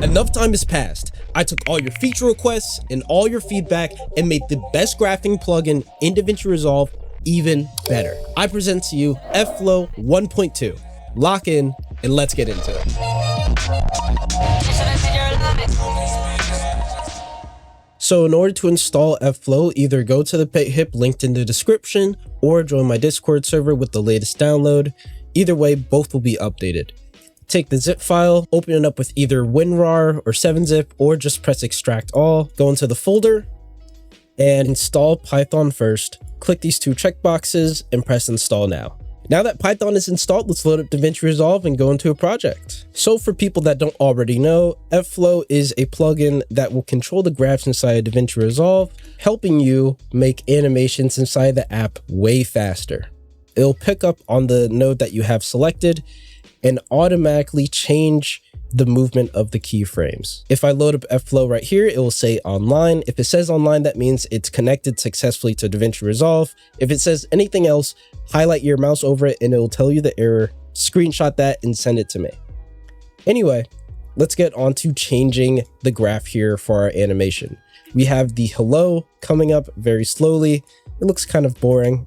Enough time has passed. I took all your feature requests and all your feedback and made the best graphing plugin in Davinci Resolve even better. I present to you FFLOW 1.2. Lock in and let's get into it. So in order to install FFLOW, either go to the hip linked in the description or join my Discord server with the latest download. Either way, both will be updated. Take the zip file, open it up with either WinRAR or 7-zip, or just press extract all, go into the folder and install Python first. Click these two checkboxes and press install now. Now that Python is installed, let's load up Davinci Resolve and go into a project. So for people that don't already know, FFLOW is a plugin that will control the graphs inside Davinci Resolve, helping you make animations inside the app way faster. It'll pick up on the node that you have selected and automatically change the movement of the keyframes. If I load up FFLOW right here, it will say online. If it says online, that means it's connected successfully to Davinci Resolve. If it says anything else, highlight your mouse over it and it will tell you the error. Screenshot that and send it to me. Anyway, let's get on to changing the graph here for our animation. We have the hello coming up very slowly. It looks kind of boring.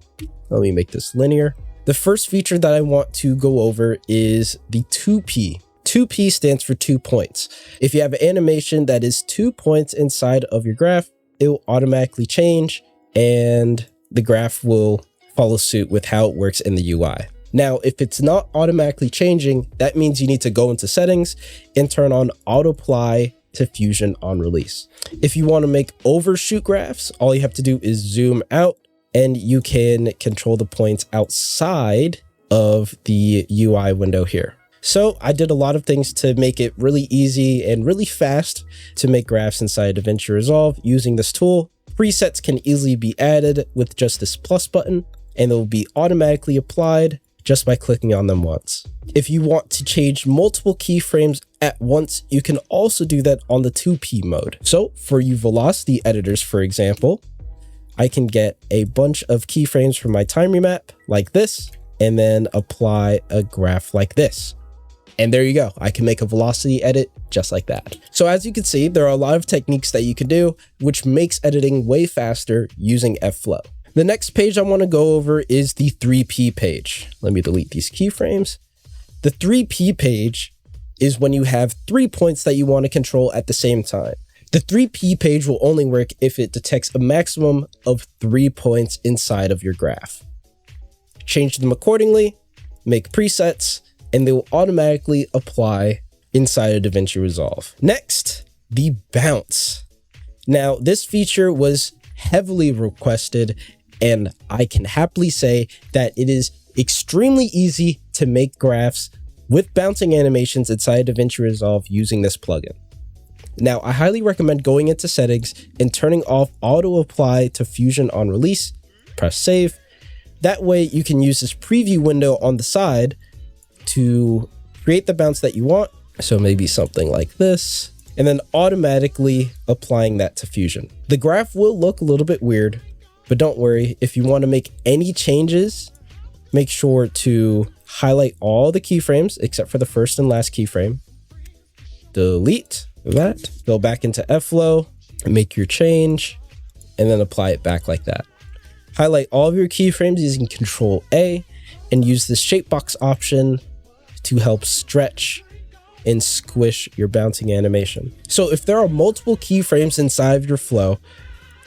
Let me make this linear. The first feature that I want to go over is the 2P. 2P stands for 2 points. If you have an animation that is 2 points inside of your graph, it will automatically change and the graph will follow suit with how it works in the UI. Now, if it's not automatically changing, that means you need to go into settings and turn on auto apply to Fusion on release. If you want to make overshoot graphs, all you have to do is zoom out and you can control the points outside of the UI window here. So I did a lot of things to make it really easy and really fast to make graphs inside Davinci Resolve using this tool. Presets can easily be added with just this plus button and they'll be automatically applied just by clicking on them once. If you want to change multiple keyframes at once, you can also do that on the 2P mode. So for you velocity editors, for example, I can get a bunch of keyframes from my time remap like this, and then apply a graph like this. And there you go. I can make a velocity edit just like that. So as you can see, there are a lot of techniques that you can do, which makes editing way faster using FFLOW. The next page I want to go over is the 3P page. Let me delete these keyframes. The 3P page is when you have 3 points that you want to control at the same time. The 3P page will only work if it detects a maximum of 3 points inside of your graph. Change them accordingly, make presets, and they will automatically apply inside of Davinci Resolve. Next, the bounce. Now, this feature was heavily requested, and I can happily say that it is extremely easy to make graphs with bouncing animations inside Davinci Resolve using this plugin. Now, I highly recommend going into settings and turning off auto apply to Fusion on release. Press save. That way you can use this preview window on the side to create the bounce that you want. So maybe something like this, and then automatically applying that to Fusion. The graph will look a little bit weird, but don't worry. If you want to make any changes, make sure to highlight all the keyframes except for the first and last keyframe. Delete that, go back into FFLOW, make your change, and then apply it back like that. Highlight all of your keyframes using Control A and use the shape box option to help stretch and squish your bouncing animation. So if there are multiple keyframes inside of your flow,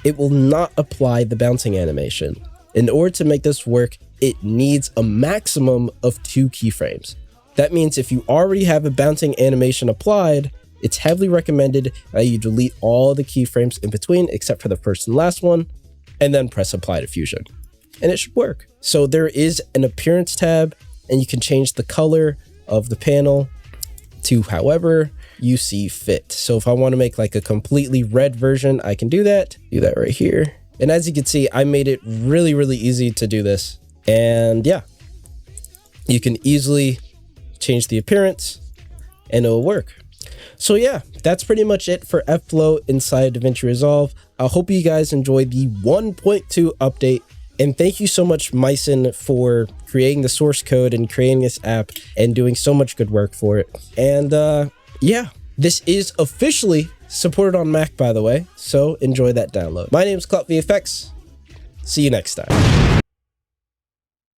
it will not apply the bouncing animation. In order to make this work, it needs a maximum of 2 keyframes. That means if you already have a bouncing animation applied, it's heavily recommended that you delete all the keyframes in between except for the first and last one, and then press apply to Fusion, and it should work. So there is an appearance tab, and you can change the color of the panel to however you see fit. So if I want to make like a completely red version, I can do that right here. And as you can see, I made it really, really easy to do this. And yeah, you can easily change the appearance and it'll work. So yeah, that's pretty much it for FFLOW inside Davinci Resolve. I hope you guys enjoyed the 1.2 update. And thank you so much, Myson, for creating the source code and creating this app and doing so much good work for it. And yeah, This is officially supported on Mac, by the way, so enjoy that download. My name is CloutVFX. See you next time.